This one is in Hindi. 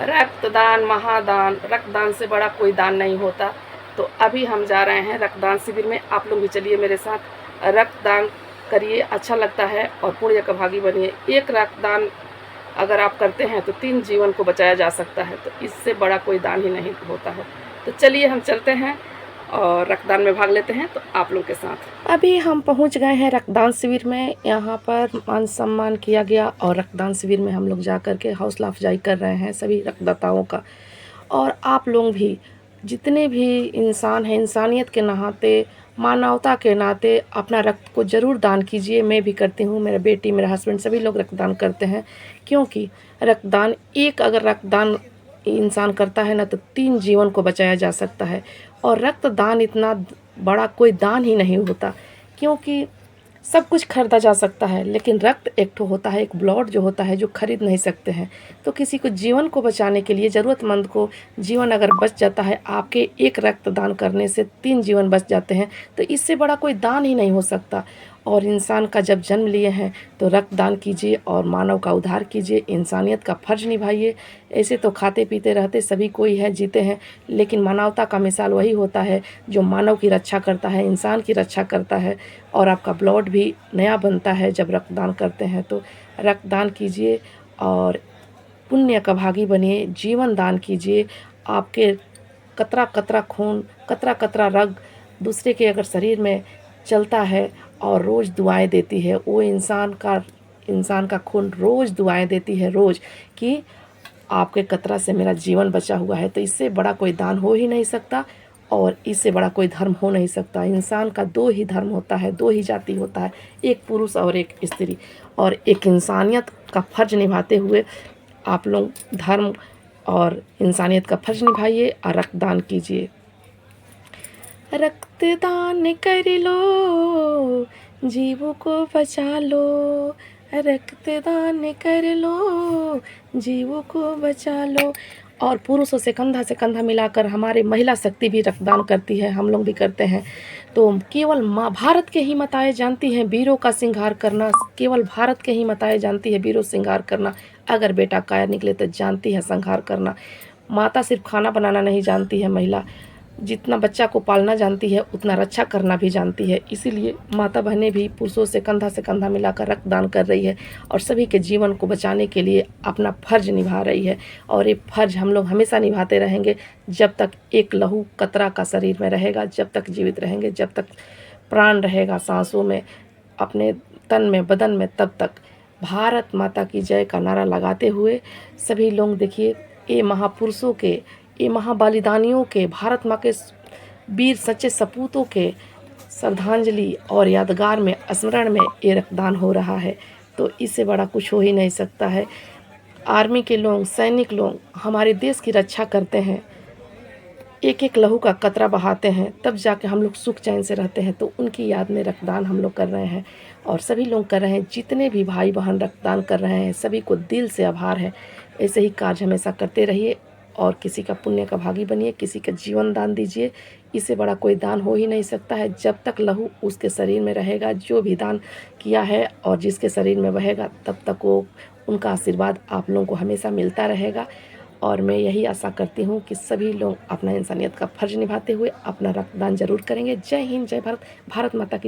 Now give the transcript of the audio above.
रक्तदान महादान, रक्तदान से बड़ा कोई दान नहीं होता। तो अभी हम जा रहे हैं रक्तदान शिविर में, आप लोग भी चलिए मेरे साथ। रक्तदान करिए, अच्छा लगता है और पुण्य का भागी बनिए। एक रक्तदान अगर आप करते हैं तो 3 जीवन को बचाया जा सकता है, तो इससे बड़ा कोई दान ही नहीं होता है। तो चलिए हम चलते हैं और रक्तदान में भाग लेते हैं तो आप लोग के साथ। अभी हम पहुंच गए हैं रक्तदान शिविर में। यहाँ पर मान सम्मान किया गया और रक्तदान शिविर में हम लोग जा कर के हौसला अफजाई कर रहे हैं सभी रक्तदाताओं का। और आप लोग भी, जितने भी इंसान हैं, इंसानियत के नाते, मानवता के नाते अपना रक्त को ज़रूर दान कीजिए। मैं भी करती हूँ, मेरा बेटी, मेरा हस्बैंड, सभी लोग रक्तदान करते हैं। क्योंकि रक्तदान, एक अगर रक्तदान इंसान करता है ना तो 3 जीवन को बचाया जा सकता है। और रक्तदान इतना बड़ा कोई दान ही नहीं होता, क्योंकि सब कुछ खरीदा जा सकता है, लेकिन रक्त एक ठो होता है, एक ब्लड जो होता है जो खरीद नहीं सकते हैं। तो किसी को जीवन को बचाने के लिए, ज़रूरतमंद को जीवन अगर बच जाता है, आपके एक रक्तदान करने से 3 जीवन बच जाते हैं, तो इससे बड़ा कोई दान ही नहीं हो सकता। और इंसान का जब जन्म लिए हैं तो रक्तदान कीजिए और मानव का उद्धार कीजिए, इंसानियत का फ़र्ज निभाइए। ऐसे तो खाते पीते रहते सभी कोई है, जीते हैं, लेकिन मानवता का मिसाल वही होता है जो मानव की रक्षा करता है, इंसान की रक्षा करता है। और आपका ब्लड भी नया बनता है जब रक्तदान करते हैं। तो रक्तदान कीजिए और पुण्य का भागी बनिए, जीवन दान कीजिए। आपके कतरा कतरा खून, कतरा कतरा रग दूसरे के अगर शरीर में चलता है और रोज़ दुआएं देती है, वो इंसान का खून रोज़ दुआएं देती है, रोज़, कि आपके कतरा से मेरा जीवन बचा हुआ है। तो इससे बड़ा कोई दान हो ही नहीं सकता और इससे बड़ा कोई धर्म हो नहीं सकता। इंसान का 2 ही धर्म होता है, 2 ही जाति होता है, एक पुरुष और एक स्त्री। और एक इंसानियत का फ़र्ज निभाते हुए आप लोग धर्म और इंसानियत का फ़र्ज निभाइए और रक्तदान कीजिए। रक्तदान कर लो, जीवों को बचा लो। रक्तदान कर लो, जीवों को बचा लो। और पुरुषों से कंधा मिलाकर हमारी महिला शक्ति भी रक्तदान करती है, हम लोग भी करते हैं। तो केवल माँ भारत के ही माताएं जानती हैं वीरों का श्रृंगार करना, केवल भारत के ही माताएं जानती है वीरों श्रृंगार करना। अगर बेटा काया निकले तो जानती है संहार करना। माता सिर्फ खाना बनाना नहीं जानती है, महिला जितना बच्चा को पालना जानती है उतना रक्षा करना भी जानती है। इसीलिए माता बहनें भी पुरुषों से कंधा मिलाकर रक्तदान कर रही है और सभी के जीवन को बचाने के लिए अपना फ़र्ज निभा रही है। और ये फ़र्ज हम लोग हमेशा निभाते रहेंगे, जब तक एक लहू कतरा का शरीर में रहेगा, जब तक जीवित रहेंगे, जब तक प्राण रहेगा सांसों में, अपने तन में, बदन में, तब तक भारत माता की जय का नारा लगाते हुए सभी लोग देखिए, ये महापुरुषों के, ये महाबलिदानियों के, भारत माँ के वीर सच्चे सपूतों के श्रद्धांजलि और यादगार में, स्मरण में ये रक्तदान हो रहा है। तो इससे बड़ा कुछ हो ही नहीं सकता है। आर्मी के लोग, सैनिक लोग हमारे देश की रक्षा करते हैं, एक एक लहू का कतरा बहाते हैं, तब जाके हम लोग सुख चैन से रहते हैं। तो उनकी याद में रक्तदान हम लोग कर रहे हैं और सभी लोग कर रहे हैं। जितने भी भाई बहन रक्तदान कर रहे हैं, सभी को दिल से आभार है। ऐसे ही कार्य हमेशा करते रहिए और किसी का पुण्य का भागी बनिए, किसी का जीवन दान दीजिए। इससे बड़ा कोई दान हो ही नहीं सकता है। जब तक लहू उसके शरीर में रहेगा, जो भी दान किया है और जिसके शरीर में बहेगा, तब तक वो, उनका आशीर्वाद आप लोगों को हमेशा मिलता रहेगा। और मैं यही आशा करती हूँ कि सभी लोग अपना इंसानियत का फ़र्ज निभाते हुए अपना रक्तदान ज़रूर करेंगे। जय हिंद, जय भारत, भारत माता की।